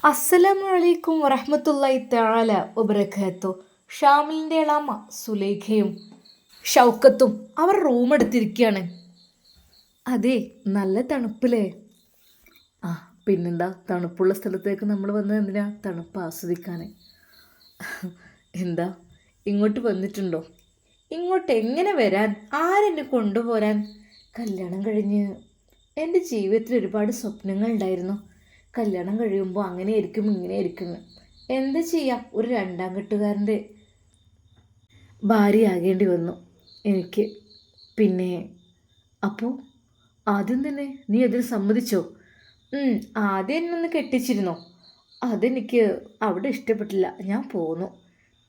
അസ്സലാമു അലൈക്കും വറഹ്മത്തുള്ളാഹി തആല വബറകാത്തു. ഷാമിലിൻ്റെ ഇളാമ സുലൈഖയും ഷൗക്കത്തും അവർ റൂം എടുത്തിരിക്കുകയാണ്. അതെ, നല്ല തണുപ്പില്ലേ? ആ, പിന്നെന്താ, തണുപ്പുള്ള സ്ഥലത്തേക്ക് നമ്മൾ വന്നത് എന്തിനാ? തണുപ്പ് ആസ്വദിക്കാൻ. എന്താ, ഇങ്ങോട്ട് വന്നിട്ടുണ്ടോ? ഇങ്ങോട്ട് എങ്ങനെ വരാൻ? ആരെന്നെ കൊണ്ടുപോരാൻ? കല്യാണം കഴിഞ്ഞ് എൻ്റെ ജീവിതത്തിൽ ഒരുപാട് സ്വപ്നങ്ങൾ ഉണ്ടായിരുന്നു. കല്യാണം കഴിയുമ്പോൾ അങ്ങനെ ആയിരിക്കും ഇങ്ങനെ ആയിരിക്കും. എന്താ ചെയ്യാം, ഒരു രണ്ടാം കെട്ടുകാരൻ്റെ ഭാര്യയാകേണ്ടി വന്നു എനിക്ക്. പിന്നെ അപ്പോൾ ആദ്യം തന്നെ നീ അതിന് സമ്മതിച്ചോ? ആദ്യം എന്നെ ഒന്ന് കെട്ടിച്ചിരുന്നോ? അതെനിക്ക് അവിടെ ഇഷ്ടപ്പെട്ടില്ല, ഞാൻ പോന്നു.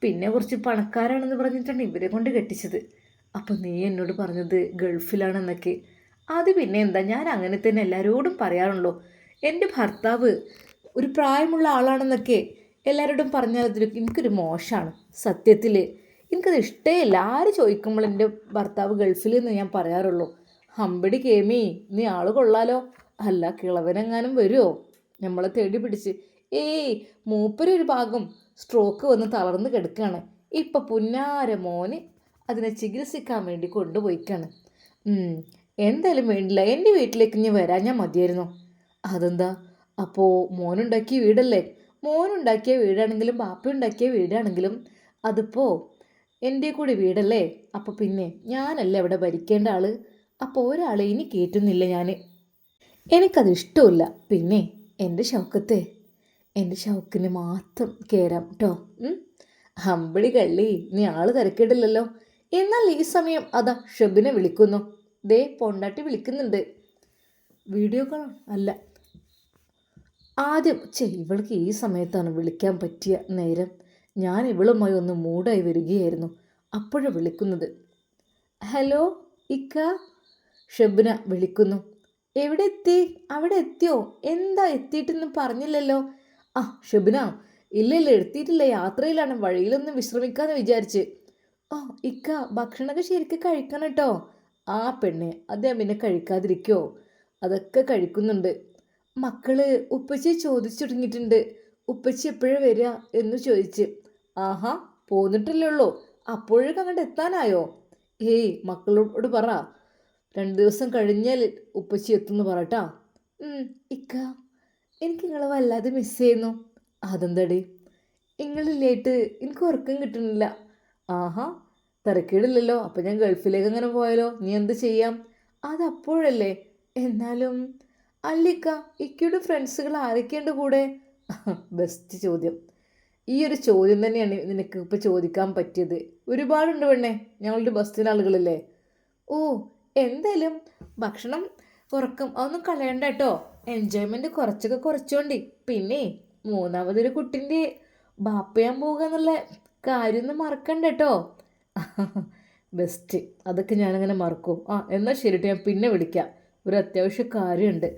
പിന്നെ കുറച്ച് പണക്കാരാണെന്ന് പറഞ്ഞിട്ടാണ് ഇവരെ കൊണ്ട് കെട്ടിച്ചത്. അപ്പോൾ നീ എന്നോട് പറഞ്ഞത് ഗൾഫിലാണെന്നൊക്കെ. അത് പിന്നെ എന്താ, ഞാൻ അങ്ങനെ തന്നെ എല്ലാവരോടും പറയാറുള്ളൂ. എൻ്റെ ഭർത്താവ് ഒരു പ്രായമുള്ള ആളാണെന്നൊക്കെ എല്ലാവരോടും പറഞ്ഞാൽ അതൊരു എനിക്കൊരു മോശമാണ്. സത്യത്തിൽ എനിക്കത് ഇഷ്ടമല്ല. ആര് ചോദിക്കുമ്പോൾ എൻ്റെ ഭർത്താവ് ഗൾഫിൽ എന്ന് ഞാൻ പറയാറുള്ളൂ. ഹമ്പടി കേമി, നീ ആൾ കൊള്ളാലോ. അല്ല, കിളവനെങ്ങാനും വരുമോ നമ്മളെ തേടി പിടിച്ച്? ഏയ്, മൂപ്പരൊരു ഭാഗം സ്ട്രോക്ക് വന്ന് തളർന്ന് കിടക്കുകയാണ്. ഇപ്പം പുന്നാര മോന് അതിനെ ചികിത്സിക്കാൻ വേണ്ടി കൊണ്ടുപോയിക്കാണ്. എന്തായാലും വേണ്ടില്ല, എൻ്റെ വീട്ടിലേക്ക് ഇനി വരാൻ ഞാൻ മതിയായിരുന്നു. അതെന്താ? അപ്പോൾ മോനുണ്ടാക്കിയ വീടല്ലേ? മോനുണ്ടാക്കിയ വീടാണെങ്കിലും ബാപ്പയുണ്ടാക്കിയ വീടാണെങ്കിലും അതിപ്പോൾ എൻ്റെ കൂടി വീടല്ലേ? അപ്പോൾ പിന്നെ ഞാനല്ലേ അവിടെ ഭരിക്കേണ്ട ആൾ. അപ്പോൾ ഒരാളെ ഇനി കയറ്റുന്നില്ല ഞാൻ. എനിക്കത് ഇഷ്ടമില്ല. പിന്നെ എൻ്റെ ഷൗക്കിന് മാത്രം കയറാം കേട്ടോ. ഹമ്പിളി കള്ളി, നീ ആൾ തിരക്കിടില്ലല്ലോ. എന്നാൽ ഈ സമയം അതാ ഷെബിനെ വിളിക്കുന്നു. ദേ പൊണ്ടാട്ടി വിളിക്കുന്നുണ്ട്. വീഡിയോ കോൾ അല്ല, ആദ്യം ഇവൾക്ക് ഈ സമയത്താണ് വിളിക്കാൻ പറ്റിയ നേരം. ഞാൻ ഇവളുമായി ഒന്ന് മൂടായി വരികയായിരുന്നു, അപ്പോഴാണ് വിളിക്കുന്നത്. ഹലോ ഇക്ക, ഷെബിന വിളിക്കുന്നു. എവിടെ എത്തി? അവിടെ എത്തിയോ? എന്താ എത്തിയിട്ടെന്ന് പറഞ്ഞില്ലല്ലോ. ആ ഷെബിന, ഇല്ല എത്തിയിട്ടില്ല, യാത്രയിലാണ്, വഴിയിലൊന്നും വിശ്രമിക്കാമെന്ന് വിചാരിച്ച്. ഓ ഇക്ക, ഭക്ഷണമൊക്കെ ശരിക്കും കഴിക്കണം കേട്ടോ. ആ പെണ്ണെ, അദ്ദേഹം പിന്നെ കഴിക്കാതിരിക്കോ? അതൊക്കെ കഴിക്കുന്നുണ്ട്. മക്കള് ഉപ്പച്ചി ചോദിച്ചു തുടങ്ങിയിട്ടുണ്ട്, ഉപ്പച്ചി എപ്പോഴും വരിക എന്ന് ചോദിച്ച്. ആഹാ, പോന്നിട്ടല്ലേ ഉള്ളൂ, അപ്പോഴേക്കും അങ്ങോട്ട് എത്താനായോ? ഏയ്, മക്കളോട് പറ 2 ദിവസം കഴിഞ്ഞാൽ ഉപ്പച്ചി എത്തുമെന്ന് പറട്ടാ. ഇക്ക, എനിക്ക് നിങ്ങളെ വല്ലാതെ മിസ് ചെയ്യുന്നു. അതെന്താടി? നിങ്ങളില്ലായിട്ട് എനിക്ക് ഉറക്കം കിട്ടുന്നില്ല. ആഹാ, തിരക്കേടില്ലല്ലോ. അപ്പം ഞാൻ ഗൾഫിലേക്ക് അങ്ങനെ പോയാലോ? നീ എന്ത് ചെയ്യാം? അതപ്പോഴല്ലേ. എന്നാലും അല്ലിക്ക, ഇക്കയുടെ ഫ്രണ്ട്സുകൾ ആരൊക്കെയുണ്ട് കൂടെ? ബെസ്റ്റ് ചോദ്യം. ഈ ഒരു ചോദ്യം തന്നെയാണ് നിനക്ക് ഇപ്പോൾ ചോദിക്കാൻ പറ്റിയത്. ഒരുപാടുണ്ട് പെണ്ണേ, ഞങ്ങളുടെ ബസ്സിന് ആളുകളല്ലേ. ഓ, എന്തായാലും ഭക്ഷണം ഉറക്കം അതൊന്നും കളയണ്ട കേട്ടോ. എൻജോയ്മെൻറ്റ് കുറച്ചൊക്കെ കുറച്ചോണ്ടി. പിന്നെ മൂന്നാമതൊരു കുട്ടിൻ്റെ ബാപ്പയാൻ പോവുക എന്നുള്ള കാര്യമൊന്നും മറക്കണ്ട കേട്ടോ. ബെസ്റ്റ്, അതൊക്കെ ഞാനങ്ങനെ മറക്കും. എന്നാൽ ശരിട്ടോ, ഞാൻ പിന്നെ വിളിക്കാം, ഒരു അത്യാവശ്യ കാര്യമുണ്ട്.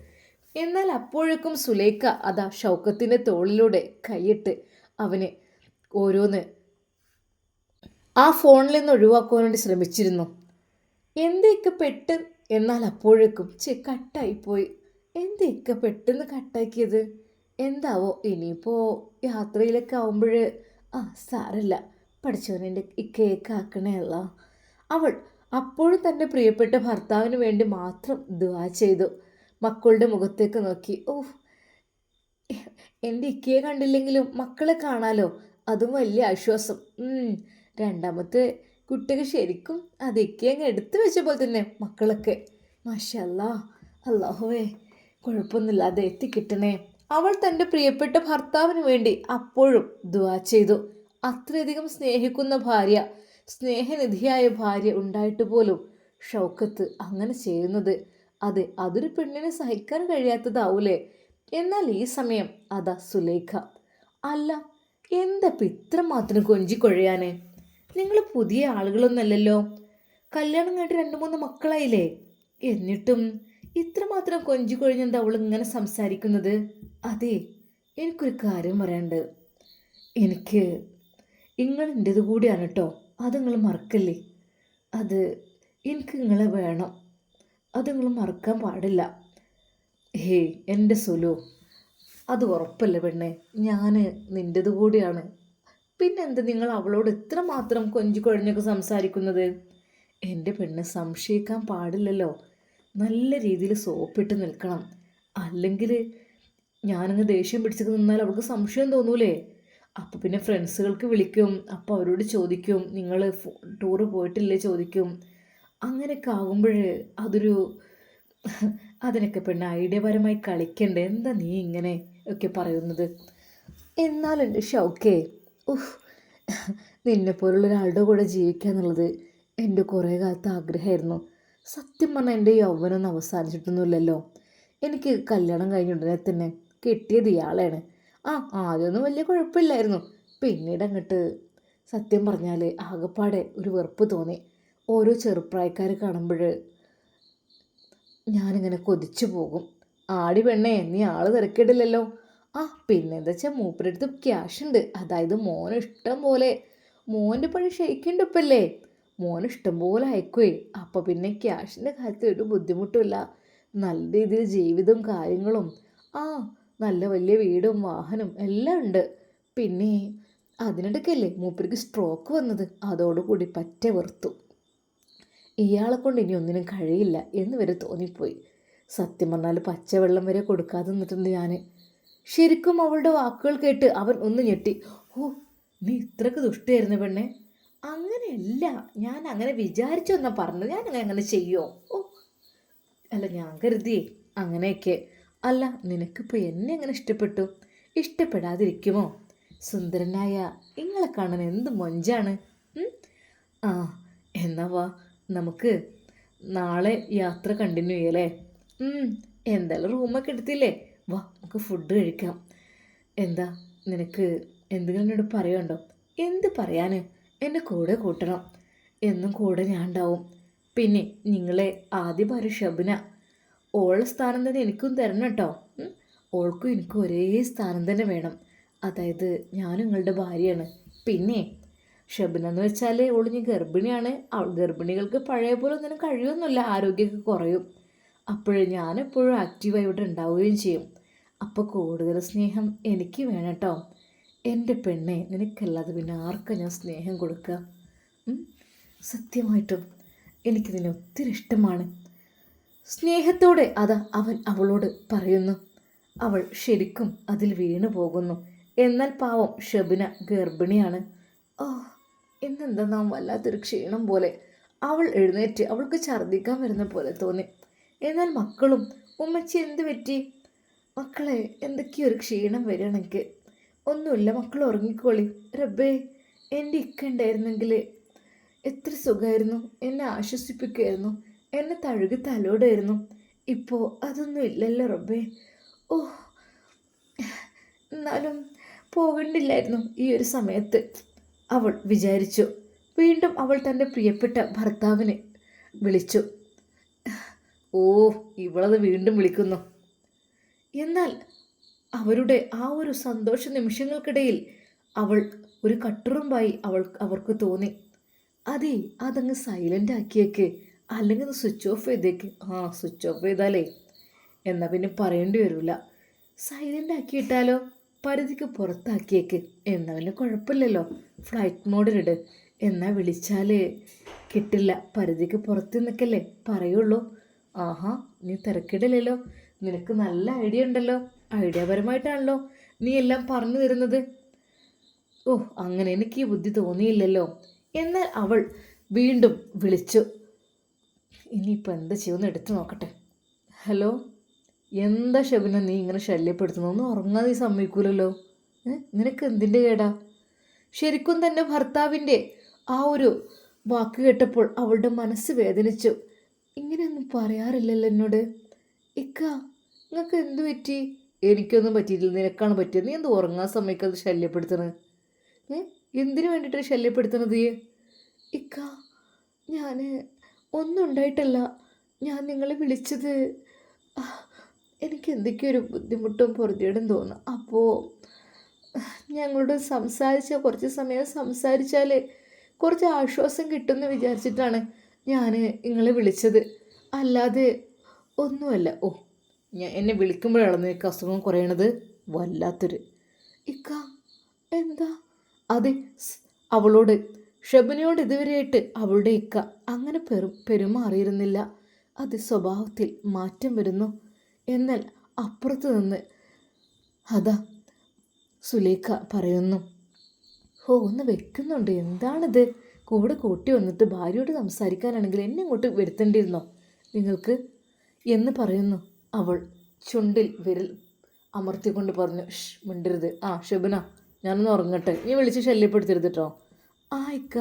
എന്നാൽ അപ്പോഴേക്കും സുലൈഖ അതാ ഷൗക്കത്തിൻ്റെ തോളിലൂടെ കൈയിട്ട് അവന് ഓരോന്ന് ആ ഫോണിൽ നിന്ന് ഒഴിവാക്കാൻ വേണ്ടി ശ്രമിച്ചിരുന്നു. എന്തൊക്കെ എന്നാൽ അപ്പോഴേക്കും കട്ടായിപ്പോയി. എന്തൊക്കെ പെട്ടെന്ന് കട്ടാക്കിയത് എന്താവോ? ഇനിയിപ്പോൾ യാത്രയിലൊക്കെ ആവുമ്പോൾ സാരല്ല, പഠിച്ചവനെൻ്റെ ഇക്കയൊക്കെ ആക്കണേ അല്ല. അവൾ അപ്പോഴും തൻ്റെ പ്രിയപ്പെട്ട ഭർത്താവിന് വേണ്ടി മാത്രം ദുആ ചെയ്തു. മക്കളുടെ മുഖത്തേക്ക് നോക്കി. എൻ്റെ ഇക്കയെ കണ്ടില്ലെങ്കിലും മക്കളെ കാണാലോ, അതും വലിയ ആശ്വാസം. രണ്ടാമത്തെ കുട്ടികൾ ശരിക്കും അത് ഇക്കയെ അങ്ങ് എടുത്തു വെച്ച പോലെ തന്നെ മക്കളൊക്കെ. മാഷാ അല്ലാ, അല്ലാഹുവേ കുഴപ്പമൊന്നുമില്ലാതെ എത്തിക്കിട്ടണേ. അവൾ തൻ്റെ പ്രിയപ്പെട്ട ഭർത്താവിന് വേണ്ടി അപ്പോഴും ദുആ ചെയ്തു. അത്രയധികം സ്നേഹിക്കുന്ന ഭാര്യ, സ്നേഹനിധിയായ ഭാര്യ ഉണ്ടായിട്ട് പോലും ഷൗക്കത്ത് അങ്ങനെ ചെയ്യുന്നത്, അതൊരു പെണ്ണിനെ സഹിക്കാൻ കഴിയാത്തതാവൂലേ? എന്നാൽ ഈ സമയം അതാ സുലൈഖ. അല്ല, എന്തപ്പം ഇത്രമാത്രം കൊഞ്ചിക്കൊഴയാനേ? നിങ്ങൾ പുതിയ ആളുകളൊന്നല്ലല്ലോ, കല്യാണം കഴിഞ്ഞിട്ട് 2-3 മക്കളായില്ലേ? എന്നിട്ടും ഇത്രമാത്രം കൊഞ്ചിക്കൊഴിഞ്ഞെന്താ അവൾ ഇങ്ങനെ സംസാരിക്കുന്നത്? അതെ, എനിക്കൊരു കാര്യം പറയാനുണ്ട്. എനിക്ക് നിങ്ങളെൻ്റേത് കൂടിയാണ് കേട്ടോ, അത് നിങ്ങൾ മറക്കല്ലേ. അത് എനിക്ക് നിങ്ങളെ വേണം, അത് നിങ്ങൾ മറക്കാൻ പാടില്ല. ഹേയ് എൻ്റെ സുലു, അത് ഉറപ്പല്ലേ പെണ്ണെ, ഞാൻ നിൻ്റെത് കൂടിയാണ്. പിന്നെന്ത് നിങ്ങൾ അവളോട് ഇത്രമാത്രം കൊഞ്ചിക്കൊഴഞ്ഞൊക്കെ സംസാരിക്കുന്നത്? എൻ്റെ പെണ്ണ് സംശയിക്കാൻ പാടില്ലല്ലോ. നല്ല രീതിയിൽ സോപ്പിട്ട് നിൽക്കണം. അല്ലെങ്കിൽ ഞാനങ്ങ് ദേഷ്യം പിടിച്ചൊക്കെ നിന്നാൽ അവൾക്ക് സംശയം തോന്നൂലേ? അപ്പോൾ പിന്നെ ഫ്രണ്ട്സുകൾക്ക് വിളിക്കും, അപ്പോൾ അവരോട് ചോദിക്കും, നിങ്ങൾ ടൂറ് പോയിട്ടില്ലേ ചോദിക്കും. അങ്ങനെയൊക്കെ ആകുമ്പോൾ അതൊരു അതിനൊക്കെ പെണ്ണ് ഐഡിയപരമായി കളിക്കണ്ടേ? എന്താ നീ ഇങ്ങനെ ഒക്കെ പറയുന്നത്? എന്നാൽ എൻ്റെ ഷൗക്കേ, ഉഫ്, നിന്നെപ്പോലുള്ള ഒരാളുടെ കൂടെ ജീവിക്കുക എന്നുള്ളത് എൻ്റെ കുറേ കാലത്തെ ആഗ്രഹമായിരുന്നു. സത്യം പറഞ്ഞാൽ എൻ്റെ യൗവനമൊന്നും അവസാനിച്ചിട്ടൊന്നുമില്ലല്ലോ. എനിക്ക് കല്യാണം കഴിഞ്ഞ ഉടനെ തന്നെ കെട്ടിയത് ഇയാളെയാണ്. ആദ്യമൊന്നും വലിയ കുഴപ്പമില്ലായിരുന്നു. പിന്നീട് അങ്ങോട്ട് സത്യം പറഞ്ഞാൽ ആകെപ്പാടെ ഒരു വെറുപ്പ് തോന്നി. ഓരോ ചെറുപ്രായക്കാർ കാണുമ്പോൾ ഞാനിങ്ങനെ കൊതിച്ചു പോകും. ആടി പെണ്ണേ, നീ ആള് തിരക്കിടില്ലല്ലോ. പിന്നെന്താ വെച്ചാൽ മൂപ്പരടുത്ത് ക്യാഷ് ഉണ്ട്. അതായത് മോന് ഇഷ്ടം പോലെ, മോൻ്റെ പഴയ ഷെയ്ക്കുണ്ട് ഇപ്പല്ലേ, മോന് ഇഷ്ടം പോലെ അയക്കുവേ. അപ്പോൾ പിന്നെ ക്യാഷിൻ്റെ കാര്യത്തിൽ ഒരു ബുദ്ധിമുട്ടുമില്ല. നല്ല രീതിയിൽ ജീവിതവും കാര്യങ്ങളും, നല്ല വലിയ വീടും വാഹനം എല്ലാം ഉണ്ട്. പിന്നെ അതിനിടയ്ക്കല്ലേ മൂപ്പർക്ക് സ്ട്രോക്ക് വന്നത്. അതോടുകൂടി പറ്റ വെറുത്തു. ഇയാളെ കൊണ്ട് ഇനി ഒന്നിനും കഴിയില്ല എന്ന് വരെ തോന്നിപ്പോയി. സത്യം പറഞ്ഞാൽ പച്ചവെള്ളം വരെ കൊടുക്കാതെ നിന്നിട്ടുണ്ട് ഞാൻ. ശരിക്കും അവളുടെ വാക്കുകൾ കേട്ട് അവൻ ഒന്ന് ഞെട്ടി. നീ ഇത്രക്ക് ദുഷ്ടിയായിരുന്നു പെണ്ണെ. അങ്ങനെയല്ല, ഞാൻ അങ്ങനെ വിചാരിച്ചൊന്നാ പറഞ്ഞത്. ഞാൻ അങ്ങനെ ചെയ്യുമോ? അല്ല, ഞാൻ കരുതിയേ അങ്ങനെയൊക്കെ. അല്ല, നിനക്കിപ്പോൾ എന്നെ എങ്ങനെ ഇഷ്ടപ്പെട്ടു? ഇഷ്ടപ്പെടാതിരിക്കുമോ? സുന്ദരനായ നിങ്ങളെ കാണാൻ എന്ത് മൊഞ്ചാണ്. എന്നാ വാ, നമുക്ക് നാളെ യാത്ര കണ്ടിന്യൂ ചെയ്യല്ലേ? എന്തായാലും റൂമൊക്കെ എടുത്തില്ലേ, വാ നമുക്ക് ഫുഡ് കഴിക്കാം. എന്താ നിനക്ക് എന്തെങ്കിലും എന്നോട് പറയുന്നുണ്ടോ? എന്ത് പറയാൻ, എൻ്റെ കൂടെ കൂട്ടണം. എന്നും കൂടെ ഞാൻ ഉണ്ടാവും. പിന്നെ നിങ്ങളെ ആദ്യ ഭാര്യ ഷബിന, ഓളുടെ സ്ഥാനം തന്നെ എനിക്കും തരണം കേട്ടോ. ഓൾക്കും എനിക്കും ഒരേ സ്ഥാനം തന്നെ വേണം. അതായത് ഞാൻ നിങ്ങളുടെ ഭാര്യയാണ്. പിന്നെ ഷബിന എന്ന് വെച്ചാൽ ഓളിഞ്ഞ് ഗർഭിണിയാണ്. ഗർഭിണികൾക്ക് പഴയ പോലെ ഒന്നിനും കഴിയുമൊന്നുമില്ല, ആരോഗ്യമൊക്കെ കുറയും. അപ്പോഴേ ഞാനെപ്പോഴും ആക്റ്റീവായി ഇവിടെ ഉണ്ടാവുകയും ചെയ്യും. അപ്പോൾ കൂടുതൽ സ്നേഹം എനിക്ക് വേണം കേട്ടോ. എൻ്റെ പെണ്ണെ, നിനക്കല്ലാതെ പിന്നെ ആർക്കാണ് ഞാൻ സ്നേഹം കൊടുക്കുക? സത്യമായിട്ടും എനിക്കിതിനെ ഒത്തിരി ഇഷ്ടമാണ്. സ്നേഹത്തോടെ അവൻ അവളോട് പറയുന്നു. അവൾ ശരിക്കും അതിൽ വീണു പോകുന്നു. എന്നാൽ പാവം ഷബിന ഗർഭിണിയാണ്. ഇന്നെന്താ നാം വല്ലാത്തൊരു ക്ഷീണം പോലെ. അവൾ എഴുന്നേറ്റ് അവൾക്ക് ഛർദ്ദിക്കാൻ വരുന്ന പോലെ തോന്നി. എന്നാൽ മക്കളും, ഉമ്മച്ചി എന്ത് പറ്റി? മക്കളെ, എന്തൊക്കെയൊരു ക്ഷീണം വരികയാണെങ്കിൽ. ഒന്നുമില്ല, മക്കൾ ഉറങ്ങിക്കോളി. റബ്ബേ, എൻ്റെ ഇക്ക ഉണ്ടായിരുന്നെങ്കിൽ എത്ര സുഖമായിരുന്നു. എന്നെ ആശ്വസിപ്പിക്കുമായിരുന്നു, എന്നെ തഴുകി തലോടായിരുന്നു. ഇപ്പോൾ അതൊന്നും ഇല്ലല്ലോ റബ്ബേ. എന്നാലും പോകണ്ടില്ലായിരുന്നു ഈ ഒരു സമയത്ത്, അവൾ വിചാരിച്ചു. വീണ്ടും അവൾ തൻ്റെ പ്രിയപ്പെട്ട ഭർത്താവിനെ വിളിച്ചു. ഇവളത് വീണ്ടും വിളിക്കുന്നു. എന്നാൽ അവരുടെ ആ ഒരു സന്തോഷ നിമിഷങ്ങൾക്കിടയിൽ അവൾ ഒരു കട്ടുറുമ്പായി അവർക്ക് തോന്നി. അതങ്ങ് സൈലൻ്റ് ആക്കിയേക്ക്, അല്ലെങ്കിൽ ഒന്ന് സ്വിച്ച് ഓഫ് ചെയ്തേക്ക്. സ്വിച്ച് ഓഫ് ചെയ്താലേ എന്നാൽ പിന്നെ പറയേണ്ടി വരില്ല. സൈലൻ്റ് ആക്കിയിട്ടാലോ? പരിധിക്ക് പുറത്താക്കിയേക്ക്, എന്നാൽ പിന്നെ കുഴപ്പമില്ലല്ലോ. ഫ്ലൈറ്റ് മോഡിലിട്, എന്നാൽ വിളിച്ചാൽ കിട്ടില്ല. പരിധിക്ക് പുറത്ത് നിൽക്കല്ലേ പറയുള്ളൂ. നീ തിരക്കിടില്ലല്ലോ. നിനക്ക് നല്ല ഐഡിയ ഉണ്ടല്ലോ. ഐഡിയാപരമായിട്ടാണല്ലോ നീ എല്ലാം പറഞ്ഞു തരുന്നത്. അങ്ങനെ എനിക്ക് ഈ ബുദ്ധി തോന്നിയില്ലല്ലോ. എന്നാൽ അവൾ വീണ്ടും വിളിച്ചു. ഇനിയിപ്പോൾ എന്താ ചെയ്യുമെന്ന് എടുത്തു നോക്കട്ടെ. ഹലോ, എന്താ ഷബിന നീ ഇങ്ങനെ ശല്യപ്പെടുത്തുന്നു? ഒന്നും ഉറങ്ങാതെ സമ്മതിക്കൂലല്ലോ. നിനക്ക് എന്തിൻ്റെ കേടാ? ശരിക്കും തന്നെ ഭർത്താവിൻ്റെ ആ ഒരു വാക്ക് കേട്ടപ്പോൾ അവളുടെ മനസ്സ് വേദനിച്ചു. ഇങ്ങനെയൊന്നും പറയാറില്ലല്ലോ എന്നോട്. ഇക്ക, നിങ്ങൾക്ക് എന്തു പറ്റി? എനിക്കൊന്നും പറ്റിയിട്ടില്ല, നിനക്കാണ് പറ്റിയത്. നീ എന്ത് ഉറങ്ങാൻ സമയത്ത് ശല്യപ്പെടുത്തണത്? എന്തിനു വേണ്ടിയിട്ട് ശല്യപ്പെടുത്തണത്? ഇക്ക, ഞാൻ ഒന്നും ഉണ്ടായിട്ടല്ല. ഞാൻ നിങ്ങളെ വിളിച്ചത്, എനിക്ക് എന്തൊക്കെയൊരു ബുദ്ധിമുട്ടും പൊറുതിയേടും തോന്നുന്നു. അപ്പോൾ ഞങ്ങളോട് കുറച്ച് സമയം സംസാരിച്ചാൽ കുറച്ച് ആശ്വാസം കിട്ടുമെന്ന് വിചാരിച്ചിട്ടാണ് ഞാൻ നിങ്ങളെ വിളിച്ചത്. അല്ലാതെ ഒന്നുമല്ല. എന്നെ വിളിക്കുമ്പോഴാണ് നിനക്ക് അസുഖം കുറയണത്. വല്ലാത്തൊരു ഇക്ക എന്താ അതെ അവളോട് ഷെബിനയോട് ഇതുവരെയായിട്ട് അവളുടെ ഇക്ക അങ്ങനെ പെരുമാറിയിരുന്നില്ല. അത് സ്വഭാവത്തിൽ മാറ്റം വരുന്നു. എന്നാൽ അപ്പുറത്ത് നിന്ന് അതാ സുലേഖ പറയുന്നു, ഓ ഒന്ന് വെക്കുന്നുണ്ട്, എന്താണിത്, കൂടെ കൂട്ടി വന്നിട്ട് ഭാര്യയോട് സംസാരിക്കാനാണെങ്കിൽ എന്നെ ഇങ്ങോട്ട് വരുത്തേണ്ടിയിരുന്നോ നിങ്ങൾക്ക് എന്ന് പറയുന്നു. അവൾ ചുണ്ടിൽ വിരൽ അമർത്തിക്കൊണ്ട് പറഞ്ഞു, മിണ്ടരുത്. ആ ഷെബിന, ഞാനൊന്ന് ഉറങ്ങട്ടെ, നീ വിളിച്ച് ശല്യപ്പെടുത്തരുത് കേട്ടോ. ആ ഇക്ക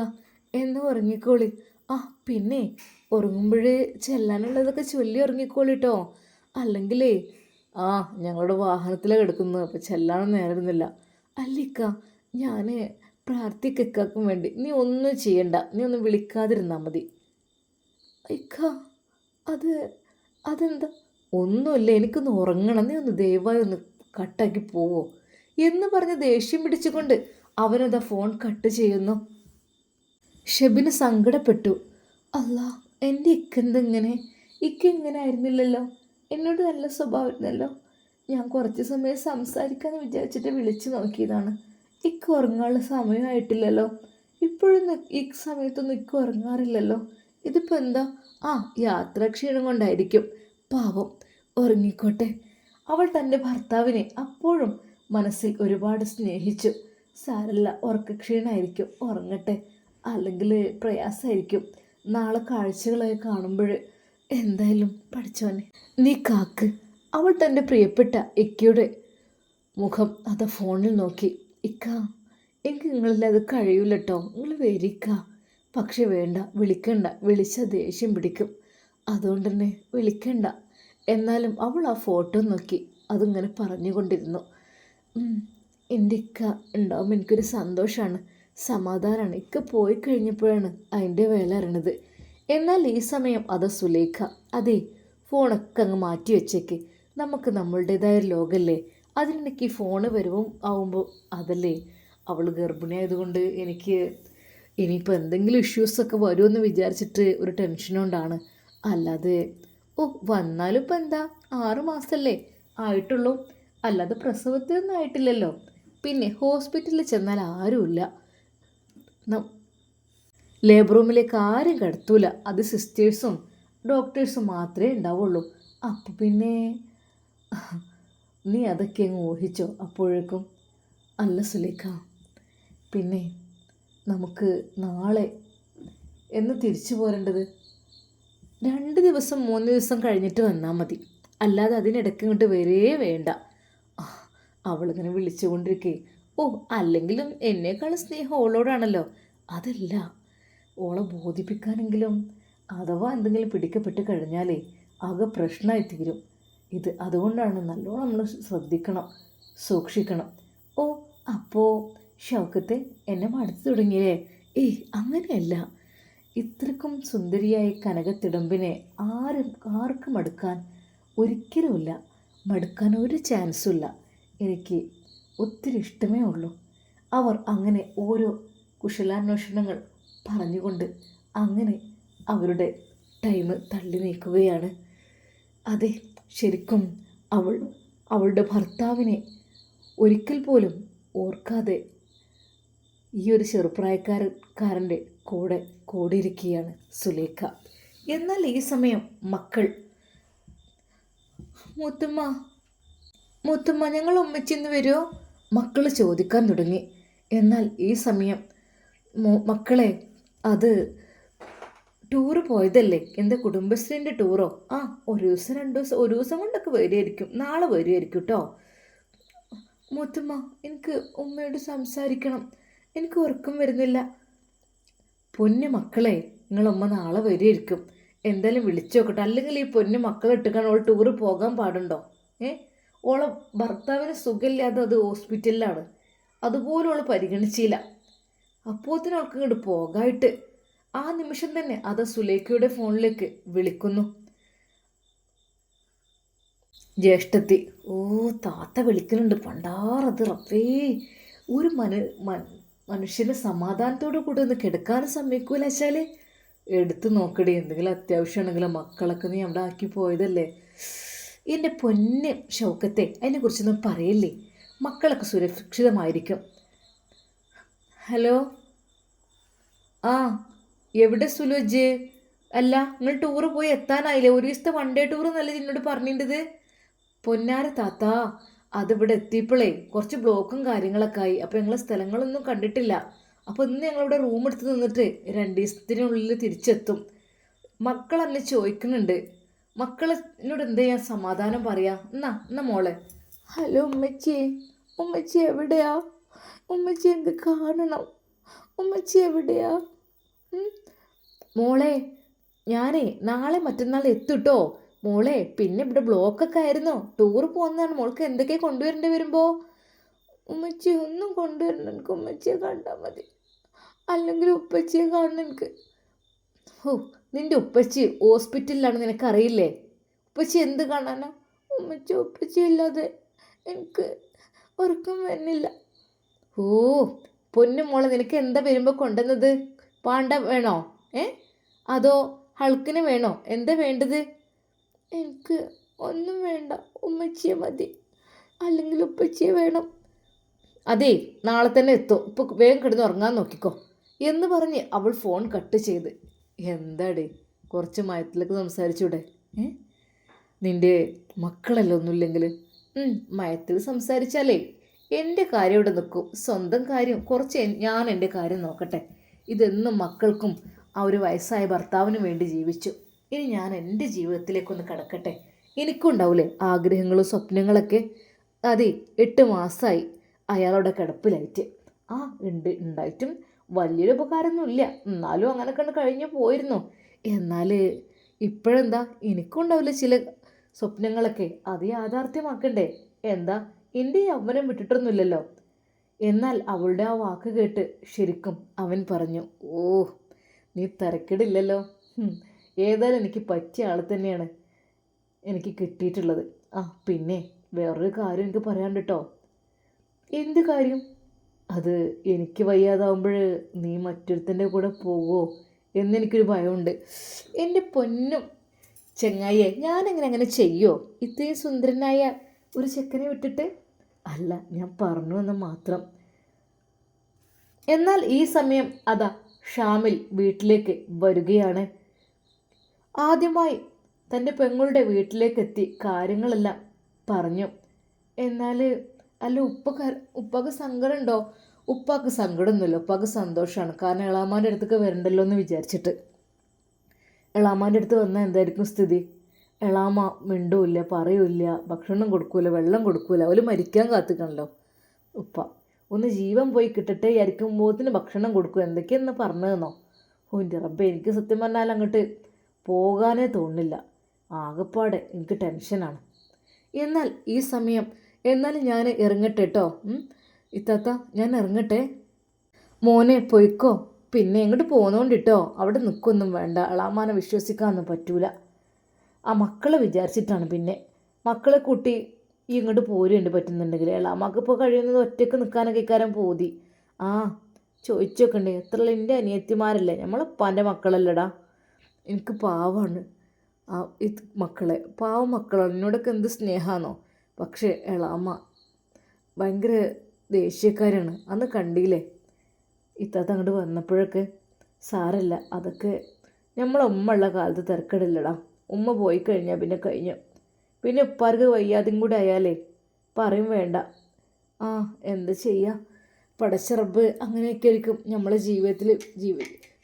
എന്ന് ഉറങ്ങിക്കോളി. ആ പിന്നെ ഉറങ്ങുമ്പോഴേ ചെല്ലാനുള്ളതൊക്കെ ചൊല്ലി ഉറങ്ങിക്കോളിട്ടോ, അല്ലെങ്കിലേ ആ ഞങ്ങളുടെ വാഹനത്തിലാണ് കിടക്കുന്നത്, അപ്പോൾ ചെല്ലാനൊന്നും നേരുന്നില്ല. അല്ലിക്ക ഞാൻ പ്രാർത്ഥിക്കും വേണ്ടി, നീ ഒന്നും ചെയ്യണ്ട, നീ ഒന്നും വിളിക്കാതിരുന്നാൽ മതി. ഇക്ക അത് അതെന്താ? ഒന്നുമില്ല, എനിക്കൊന്ന് ഉറങ്ങണം, നീ ഒന്ന് ദയവായി ഒന്ന് കട്ടാക്കി പോവോ എന്ന് പറഞ്ഞ് ദേഷ്യം പിടിച്ചുകൊണ്ട് അവനതാ ഫോൺ കട്ട് ചെയ്യുന്നു. ഷെബിന് സങ്കടപ്പെട്ടു. അല്ല, എൻ്റെ ഇക്കെന്തെങ്ങനെ? ഇങ്ങനെ ആയിരുന്നില്ലല്ലോ, എന്നോട് നല്ല സ്വഭാവമായിരുന്നല്ലോ. ഞാൻ കുറച്ച് സമയം സംസാരിക്കാമെന്ന് വിചാരിച്ചിട്ട് വിളിച്ചു നോക്കിയതാണ്. ഉറങ്ങാനുള്ള സമയമായിട്ടില്ലല്ലോ, ഇപ്പോഴും ഈ സമയത്തൊന്നും ഉറങ്ങാറില്ലല്ലോ. ഇതിപ്പോൾ എന്താ? ആ യാത്രാക്ഷീണം കൊണ്ടായിരിക്കും. പാവം, ഉറങ്ങിക്കോട്ടെ. അവൾ തൻ്റെ ഭർത്താവിനെ അപ്പോഴും മനസ്സിൽ ഒരുപാട് സ്നേഹിച്ചു. സാരല്ല, ഉറക്കക്ഷീണമായിരിക്കും, ഉറങ്ങട്ടെ, അല്ലെങ്കിൽ പ്രയാസമായിരിക്കും. നാളെ കാഴ്ചകളായി കാണുമ്പോൾ എന്തായാലും പഠിച്ചോനെ നീ കാക്ക്. അവൾ തൻ്റെ പ്രിയപ്പെട്ട ഇക്കയുടെ മുഖം അത് ഫോണിൽ നോക്കി. ഇക്ക, എനിക്ക് നിങ്ങളില്ലാതെ കഴിയൂല കേട്ടോ, നിങ്ങൾ വരിക്ക. പക്ഷെ വേണ്ട, വിളിക്കണ്ട, വിളിച്ചാൽ ദേഷ്യം പിടിക്കും, അതുകൊണ്ട് തന്നെ വിളിക്കണ്ട. എന്നാലും അവൾ ആ ഫോട്ടോ നോക്കി അതിങ്ങനെ പറഞ്ഞുകൊണ്ടിരുന്നു. എൻ്റെ ഇക്ക ഉണ്ടാവും എനിക്കൊരു സന്തോഷമാണ്, സമാധാനമാണ്. ഇക്ക പോയി കഴിഞ്ഞപ്പോഴാണ് അതിൻ്റെ വില അറിയണത്. എന്നാൽ ഈ സമയം അത് സുലേഖ, അതെ ഫോണൊക്കെ അങ്ങ് മാറ്റി വെച്ചേക്ക്, നമുക്ക് നമ്മളുടേതായ ലോകമല്ലേ, അതിനിടയ്ക്ക് ഫോണ് വരവും ആവുമ്പോൾ അതല്ലേ. അവൾ ഗർഭിണിയായതുകൊണ്ട് എനിക്ക് ഇനിയിപ്പോൾ എന്തെങ്കിലും ഇഷ്യൂസൊക്കെ വരുമെന്ന് വിചാരിച്ചിട്ട് ഒരു ടെൻഷനുകൊണ്ടാണ്. അല്ലാതെ വന്നാലും ഇപ്പം എന്താ, 6 മാസമല്ലേ ആയിട്ടുള്ളൂ, അല്ലാതെ പ്രസവത്തിനൊന്നും ആയിട്ടില്ലല്ലോ. പിന്നെ ഹോസ്പിറ്റലിൽ ചെന്നാൽ ആരുമില്ല, ലേബർ റൂമിലേക്ക് ആരും കിടത്തൂല, അത് സിസ്റ്റേഴ്സും ഡോക്ടേഴ്സും മാത്രമേ ഉണ്ടാവുള്ളൂ. അപ്പം പിന്നെ നീ അതൊക്കെ അങ്ങ് ഊഹിച്ചോ അപ്പോഴേക്കും. അല്ല സുലേഖ, പിന്നെ നമുക്ക് നാളെ എന്ന് തിരിച്ചു പോരേണ്ടത്? 2 ദിവസം 3 ദിവസം കഴിഞ്ഞിട്ട് വന്നാൽ മതി, അല്ലാതെ അതിനിടയ്ക്ക് ഇങ്ങോട്ട് വരേ വേണ്ട. അവളിങ്ങനെ വിളിച്ചുകൊണ്ടിരിക്കേ. അല്ലെങ്കിലും എന്നേക്കാളും സ്നേഹം ഓളോടാണല്ലോ. അതല്ല, ഓളെ ബോധിപ്പിക്കാനെങ്കിലും, അഥവാ എന്തെങ്കിലും പിടിക്കപ്പെട്ട് കഴിഞ്ഞാലേ ആകെ പ്രശ്നമായി തീരും ഇത്. അതുകൊണ്ടാണ് നല്ലോണം നമ്മൾ ശ്രദ്ധിക്കണം, സൂക്ഷിക്കണം. അപ്പോൾ ഷൗക്കത്തെ എന്നെ മടുത്തു തുടങ്ങിയേ? അങ്ങനെയല്ല, ഇത്രക്കും സുന്ദരിയായ കനകത്തിടമ്പിനെ ആർക്കും മടുക്കാൻ ഒരിക്കലുമില്ല, മടുക്കാൻ ഒരു ചാൻസും ഇല്ല. എനിക്ക് ഒത്തിരി ഇഷ്ടമേ ഉള്ളൂ. അവർ അങ്ങനെ ഓരോ കുശലാന്വേഷണങ്ങൾ പറഞ്ഞുകൊണ്ട് അങ്ങനെ അവരുടെ ടൈം തള്ളി നീക്കുകയാണ്. അതെ, ശരിക്കും അവളുടെ ഭർത്താവിനെ ഒരിക്കൽ പോലും ഓർക്കാതെ ഈ ഒരു ചെറുപ്രായക്കാരൻ്റെ കൂടെ കൂടിയിരിക്കുകയാണ് സുലേഖ. എന്നാൽ ഈ സമയം മക്കൾ, മുത്തുമ്മ ഞങ്ങൾ ഉമ്മച്ചിന്ന് വരുമോ, മക്കൾ ചോദിക്കാൻ തുടങ്ങി. എന്നാൽ ഈ സമയം മക്കളെ, അത് ടൂറ് പോയതല്ലേ, എന്താ കുടുംബശ്രീൻ്റെ ടൂറോ? ഒരു ദിവസം 2 ദിവസം, ഒരു ദിവസം കൊണ്ടൊക്കെ വരുമായിരിക്കും, നാളെ വരുമായിരിക്കും കേട്ടോ. മുത്തുമ്മ, എനിക്ക് ഉമ്മയോട് സംസാരിക്കണം, എനിക്ക് ഉറക്കം വരുന്നില്ല. പൊന്നു മക്കളെ, നിങ്ങളുമ്മ നാളെ വരുമായിരിക്കും, എന്തായാലും വിളിച്ചു നോക്കട്ടെ, അല്ലെങ്കിൽ ഈ പൊന്നു മക്കളെ ഇട്ടുകൊണ്ട് ഓൾ ടൂറ് പോകാൻ പാടുണ്ടോ? ഓളെ ഭർത്താവിന് സുഖമില്ലാതെ അത് ഹോസ്പിറ്റലിലാണ്, അതുപോലും ഓൾ പരിഗണിച്ചില്ല. അപ്പോത്തിന് അവൾക്ക് ഇങ്ങോട്ട് പോകായിട്ട് ആ നിമിഷം തന്നെ അത് സുലേഖയുടെ ഫോണിലേക്ക് വിളിക്കുന്നു. ജ്യേഷ്ഠത്തി, താത്ത വിളിക്കുന്നുണ്ട്, പണ്ടാറത് റബ്ബേ, ഒരു മനുഷ്യന് സമാധാനത്തോടു കൂടി ഒന്ന് കിടക്കാനും സമ്മതിക്കൂല വെച്ചാൽ എടുത്ത് നോക്കടി, എന്തെങ്കിലും അത്യാവശ്യമാണെങ്കിലും മക്കളൊക്കെ നീ അവിടെ ആക്കി പോയതല്ലേ. എൻ്റെ പൊന്നെ ഷൗക്കത്തെ, അതിനെക്കുറിച്ചൊന്നും പറയല്ലേ, മക്കളൊക്കെ സുരക്ഷിതമായിരിക്കും. ഹലോ, ആ എവിടെ സുലോജ്? അല്ല, നിങ്ങൾ ടൂറ് പോയി എത്താനായില്ലേ? ഒരു ദിവസത്തെ വൺ ഡേ ടൂർ എന്നല്ലേ എന്നോട് പറഞ്ഞിട്ടത്? പൊന്നാര താത്താ, അതിവിടെ എത്തിയപ്പോഴേ കുറച്ച് ബ്ലോക്കും കാര്യങ്ങളൊക്കെ ആയി. അപ്പോൾ ഞങ്ങൾ സ്ഥലങ്ങളൊന്നും കണ്ടിട്ടില്ല. അപ്പോൾ ഇന്ന് ഞങ്ങളിവിടെ റൂം എടുത്ത് നിന്നിട്ട് 2 ദിവസത്തിനുള്ളിൽ തിരിച്ചെത്തും. മക്കൾ എന്നെ ചോദിക്കുന്നുണ്ട്. മക്കളെന്നോട് എന്താ ഞാൻ സമാധാനം പറയാ? എന്നാ മോളെ. ഹലോ ഉമ്മച്ചി, ഉമ്മച്ചി എവിടെയാ? ഉമ്മച്ചി എന്ത് കാണണം? ഉമ്മച്ചി എവിടെയാ? മോളെ, ഞാനേ നാളെ മറ്റന്നാൾ എത്തുട്ടോ മോളെ. പിന്നെ ഇവിടെ ബ്ലോക്കൊക്കെ ആയിരുന്നു. ടൂർ പോകുന്നതാണ്. മോൾക്ക് എന്തൊക്കെ കൊണ്ടുവരേണ്ടി വരുമ്പോൾ? ഉമ്മച്ചി ഒന്നും കൊണ്ടുവരണം, എനിക്ക് ഉമ്മച്ചിയെ കണ്ടാൽ മതി. അല്ലെങ്കിൽ ഉപ്പച്ചിയെ കാണണം എനിക്ക്. ഓ, നിന്റെ ഉപ്പച്ചി ഹോസ്പിറ്റലിലാണ്, നിനക്കറിയില്ലേ? ഉപ്പച്ചി എന്ത് കാണാനാ? ഉപ്പച്ചി ഇല്ലാതെ എനിക്ക് ഉറക്കം വരുന്നില്ല. ഓ പൊന്നു മോളെ, നിനക്ക് എന്താ വരുമ്പോൾ കൊണ്ടുവന്നത്? പാണ്ട വേണോ? അതോ ഹൾക്കിന് വേണോ? എന്താ വേണ്ടത്? എനിക്ക് ഒന്നും വേണ്ട, ഉമ്മച്ചിയെ മതി. അല്ലെങ്കിൽ ഉപ്പച്ചിയെ വേണം. അതേ, നാളെ തന്നെ എത്തും. ഇപ്പോൾ വേഗം കിടന്ന് ഉറങ്ങാൻ നോക്കിക്കോ എന്ന് പറഞ്ഞ് അവൾ ഫോൺ കട്ട് ചെയ്ത്. എന്താടേ, കുറച്ച് മയത്തിലേക്ക് സംസാരിച്ചൂടെ? നിൻ്റെ മക്കളല്ല ഒന്നുമില്ലെങ്കിൽ മയത്തിൽ സംസാരിച്ചാലേ എൻ്റെ കാര്യം ഇവിടെ നിൽക്കും. സ്വന്തം കാര്യം കുറച്ച് ഞാൻ എൻ്റെ കാര്യം നോക്കട്ടെ. ഇതെന്നും മക്കൾക്കും ആ ഒരു വയസ്സായ ഭർത്താവിനും വേണ്ടി ജീവിച്ചു. ഇനി ഞാൻ എൻ്റെ ജീവിതത്തിലേക്കൊന്ന് കടക്കട്ടെ. എനിക്കും ഉണ്ടാവില്ലേ ആഗ്രഹങ്ങളും സ്വപ്നങ്ങളൊക്കെ? അതെ, 8 മാസമായി അയാളുടെ കിടപ്പിലായിട്ട്. ഉണ്ടായിട്ടും വലിയൊരു ഉപകാരമൊന്നുമില്ല. എന്നാലും അങ്ങനെ കണ്ട് കഴിഞ്ഞു പോയിരുന്നു. എന്നാൽ ഇപ്പോഴെന്താ, എനിക്കും ഉണ്ടാവില്ല ചില സ്വപ്നങ്ങളൊക്കെ. അത് യാഥാർത്ഥ്യമാക്കണ്ടേ? എന്താ, എൻ്റെ യൗവനം വിട്ടിട്ടൊന്നുമില്ലല്ലോ. എന്നാൽ അവളുടെ ആ വാക്ക് കേട്ട് ശരിക്കും അവൻ പറഞ്ഞു, ഓ നീ തിരക്കിടില്ലല്ലോ. ഏതായാലും എനിക്ക് പറ്റിയ ആൾ തന്നെയാണ് എനിക്ക് കിട്ടിയിട്ടുള്ളത്. പിന്നെ വേറൊരു കാര്യം എനിക്ക് പറയാണ്ട് കേട്ടോ. എന്ത് കാര്യം? അത് എനിക്ക് വയ്യാതാവുമ്പോൾ നീ മറ്റൊരുത്തൻ്റെ കൂടെ പോവോ എന്നെനിക്കൊരു ഭയമുണ്ട്. എൻ്റെ പൊന്നും ചെങ്ങായിയെ, ഞാനെങ്ങനെ അങ്ങനെ ചെയ്യോ? ഇത്രയും സുന്ദരനായ ഒരു ചെക്കനെ വിട്ടിട്ട്? അല്ല, ഞാൻ പറഞ്ഞു എന്ന് മാത്രം. എന്നാൽ ഈ സമയം അതാ ഷാമിൽ വീട്ടിലേക്ക് വരികയാണ്. ആദ്യമായി തൻ്റെ പെങ്ങളുടെ വീട്ടിലേക്കെത്തി കാര്യങ്ങളെല്ലാം പറഞ്ഞു. എന്നാൽ അല്ല, ഉപ്പക്ക് സങ്കടമുണ്ടോ? ഉപ്പാക്ക് സങ്കടമൊന്നുമില്ല, ഉപ്പാക്ക് സന്തോഷമാണ്. കാരണം എളാമാൻ്റെ അടുത്തൊക്കെ വരണ്ടല്ലോ എന്ന് വിചാരിച്ചിട്ട്. എളാമാൻ്റെ അടുത്ത് വന്നാൽ എന്തായിരിക്കും സ്ഥിതി? എളാമ മിണ്ടൂല്ല, പറയൂല്ല, ഭക്ഷണം കൊടുക്കൂല, വെള്ളം കൊടുക്കൂല. അവർ മരിക്കാൻ കാത്തിക്കണല്ലോ. ഉപ്പ ഒന്ന് ജീവൻ പോയി കിട്ടട്ടെ വിചാരിക്കുമ്പോഴത്തിന് ഭക്ഷണം കൊടുക്കും. എന്തൊക്കെയെന്ന് പറഞ്ഞതെന്നോ? എൻ്റെ റബ്ബേ, എനിക്ക് സത്യം പറഞ്ഞാൽ അങ്ങോട്ട് പോകാനേ തോന്നില്ല. ആകെപ്പാടെ എനിക്ക് ടെൻഷനാണ്. എന്നാൽ ഈ സമയം ഞാൻ ഇറങ്ങട്ടെ കേട്ടോ. ഇത്താത്ത, ഞാൻ ഇറങ്ങട്ടെ. മോനെ പൊയ്ക്കോ. പിന്നെ ഇങ്ങോട്ട് പോന്നോണ്ടിട്ടോ. അവിടെ നിൽക്കൊന്നും വേണ്ട. എളാമാനെ വിശ്വസിക്കാനൊന്നും പറ്റൂല. ആ മക്കളെ വിചാരിച്ചിട്ടാണ്. പിന്നെ മക്കളെ കൂട്ടി ഈ ഇങ്ങോട്ട് പോരുണ്ട് പറ്റുന്നുണ്ടെങ്കിൽ. എളാമാക്ക് ഇപ്പോൾ കഴിയുന്നത് ഒറ്റയ്ക്ക് നിൽക്കാനൊക്കെ ഇക്കാരം പോതി. ചോദിച്ചൊക്കെ ഉണ്ട്. എത്രയുള്ള എൻ്റെ അനിയത്തിമാരല്ലേ, നമ്മളപ്പാൻ്റെ മക്കളല്ലടാ. എനിക്ക് പാവമാണ് ഇത് മക്കളെ, പാവം മക്കളാണ്. എന്നോടൊക്കെ എന്ത് സ്നേഹമാണോ. പക്ഷേ എളാമ്മ ഭയങ്കര ദേഷ്യക്കാരാണ്. അന്ന് കണ്ടില്ലേ ഇത്താത്ത അങ്ങോട്ട് വന്നപ്പോഴൊക്കെ? സാരല്ല, അതൊക്കെ നമ്മളെ ഉമ്മ ഉള്ള കാലത്ത് തിരക്കിടില്ലടാ. ഉമ്മ പോയി കഴിഞ്ഞാൽ പിന്നെ കഴിഞ്ഞു. പിന്നെ ഉപ്പാർക്ക് വയ്യാതും കൂടെ ആയാലേ പറയും വേണ്ട. എന്താ ചെയ്യുക, പടച്ച റബ്ബ് അങ്ങനെയൊക്കെ ആയിരിക്കും നമ്മളെ ജീവിതത്തിൽ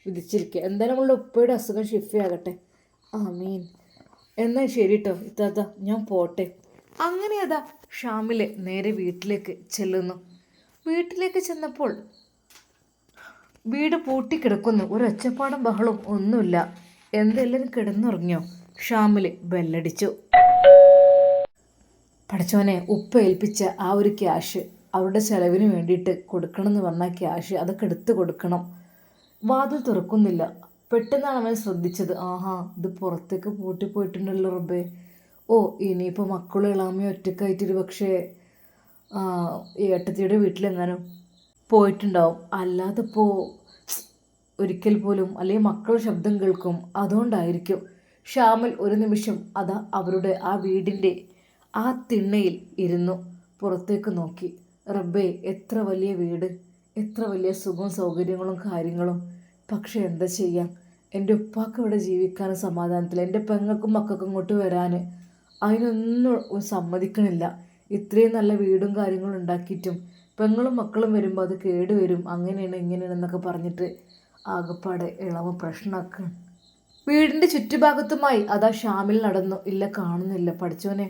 വിധിച്ചിരിക്കുക. എന്തായാലും നമ്മളുടെ ഉപ്പയുടെ അസുഖം ഷിഫയാകട്ടെ. ആമീൻ. എന്നാൽ ശരി കേട്ടോ ഇത്താത്ത, ഞാൻ പോട്ടെ. അങ്ങനെ അതാ ഷാമിൽ നേരെ വീട്ടിലേക്ക് ചെല്ലുന്നു. വീട്ടിലേക്ക് ചെന്നപ്പോൾ വീട് പൂട്ടിക്കിടക്കുന്നു. ഒരു ഒച്ചപ്പാടും ബഹളവും ഒന്നുമില്ല. എന്തെല്ലാവരും കിടന്നുറങ്ങിയോ? ഷാമിൽ ബെല്ലടിച്ചു. പടച്ചോനെ, ഉപ്പ ഏൽപ്പിച്ച ആ ഒരു ക്യാഷ് അവരുടെ ചിലവിന് വേണ്ടിയിട്ട് കൊടുക്കണമെന്ന് പറഞ്ഞ ക്യാഷ് അതൊക്കെ എടുത്ത് കൊടുക്കണം. വാതിൽ തുറക്കുന്നില്ല. പെട്ടെന്നാണ് അവൻ ശ്രദ്ധിച്ചത്. ഇത് പുറത്തേക്ക് പൂട്ടിപ്പോയിട്ടുണ്ടല്ലോ റബ്ബേ. ഇനിയിപ്പോൾ മക്കളും ഇളാമയും ഒറ്റക്കായിട്ടൊരു പക്ഷേ ഏട്ടത്തിയുടെ വീട്ടിലെങ്ങാനും പോയിട്ടുണ്ടാവും. അല്ലാതിപ്പോൾ ഒരിക്കൽ പോലും, അല്ലെങ്കിൽ മക്കൾ ശബ്ദം കേൾക്കും, അതുകൊണ്ടായിരിക്കും. ഷാമിൽ ഒരു നിമിഷം അവരുടെ ആ വീടിൻ്റെ ആ തിണ്ണയിൽ ഇരുന്നു പുറത്തേക്ക് നോക്കി. റബ്ബേ, എത്ര വലിയ വീട്, എത്ര വലിയ സുഖവും സൗകര്യങ്ങളും കാര്യങ്ങളും. പക്ഷെ എന്താ ചെയ്യാം, എൻ്റെ ഉപ്പാക്ക് ഇവിടെ ജീവിക്കാനും സമാധാനത്തിൽ, എൻ്റെ പെങ്ങൾക്കും മക്കൾക്കും ഇങ്ങോട്ട് വരാൻ അതിനൊന്നും സമ്മതിക്കണില്ല. ഇത്രയും നല്ല വീടും കാര്യങ്ങളും ഉണ്ടാക്കിയിട്ടും പെങ്ങളും മക്കളും വരുമ്പോൾ അത് കേടുവരും, അങ്ങനെയാണ് ഇങ്ങനെയാണ് എന്നൊക്കെ പറഞ്ഞിട്ട് ആകപ്പാടെ ഇളവ് പ്രശ്നമാക്കുക. വീടിൻ്റെ ചുറ്റുഭാഗത്തുമായി അതാ ഷാമിൽ നടന്നു. ഇല്ല, കാണുന്നില്ല. പഠിച്ചോനെ,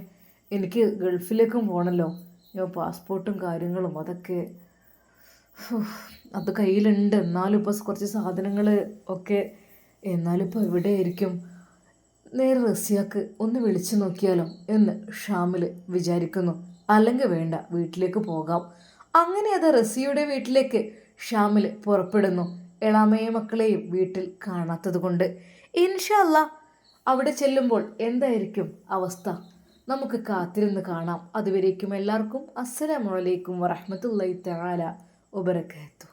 എനിക്ക് ഗൾഫിലേക്കും പോകണമല്ലോ. ഞാൻ പാസ്പോർട്ടും കാര്യങ്ങളും അതൊക്കെ അത് കയ്യിലുണ്ട്. എന്നാലും ഇപ്പോൾ കുറച്ച് സാധനങ്ങൾ ഒക്കെ, എന്നാലും ഇപ്പോൾ എവിടെയായിരിക്കും. നേരെ റസിയാക്ക് ഒന്ന് വിളിച്ചു നോക്കിയാലോ എന്ന് ഷാമിൽ വിചാരിക്കുന്നു. അല്ലെങ്കിൽ വേണ്ട, വീട്ടിലേക്ക് പോകാം. അങ്ങനെ അത് റസിയുടെ വീട്ടിലേക്ക് ഷാമിൽ പുറപ്പെടുന്നു. എളാമയും മക്കളെയും വീട്ടിൽ കാണാത്തത് കൊണ്ട്. ഇൻഷാ അല്ലാ അവിടെ ചെല്ലുമ്പോൾ എന്തായിരിക്കും അവസ്ഥ, നമുക്ക് കാത്തിരുന്ന് കാണാം. അതുവരേക്കും എല്ലാവർക്കും അസ്സലാമു അലൈക്കും വറഹ്മത്തുള്ളാഹി തആല വബറകാതുഹു.